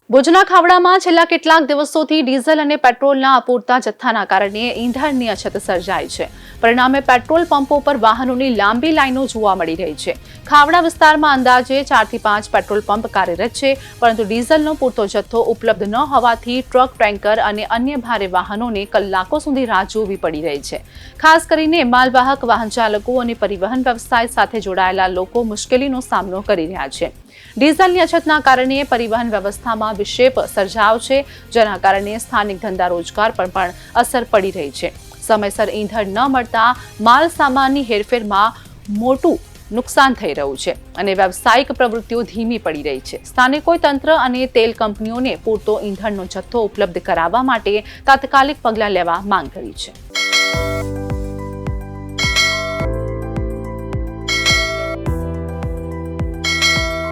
ભુજના ખાવડામાં છેલ્લા કેટલાક દિવસોથી ડીઝલ અને પેટ્રોલના અપૂરતા જથ્થાના કારણે ઈંધણની અછત સર્જાઈ છે. પરિણામે પેટ્રોલ પંપો પર વાહનોની લાંબી લાઈનો જોવા મળી રહી છે. ખાવડા વિસ્તારમાં અંદાજે 4 થી 5 પેટ્રોલ પંપ કાર્યરત છે, પરંતુ ડીઝલનો પૂરતો જથ્થો ઉપલબ્ધ ન હોવાથી ટ્રક, ટેન્કર અને અન્ય ભારે વાહનોને કલાકો સુધી રાહ જોવી પડી રહી છે. ખાસ કરીને માલવાહક વાહન ચાલકો અને પરિવહન વ્યવસાય સાથે જોડાયેલા લોકો મુશ્કેલીનો સામનો કરી રહ્યા છે. ડીઝલની અછતના કારણે પરિવહન વ્યવસ્થામાં વિક્ષેપ સર્જાયો છે, જેના કારણે સ્થાનિક ધંધા રોજગાર પર પણ અસર પડી રહી છે. સમયસર ઈંધણ ન મળતા માલ સામાનની હેરફેરમાં મોટું નુકસાન થઈ રહ્યું છે અને વ્યવસાયિક પ્રવૃત્તિઓ ધીમી પડી રહી છે. સ્થાનિકોએ તંત્ર અને તેલ કંપનીઓને પૂરતો ઈંધણનો જથ્થો ઉપલબ્ધ કરાવવા માટે તાત્કાલિક પગલાં લેવા માંગ કરી છે.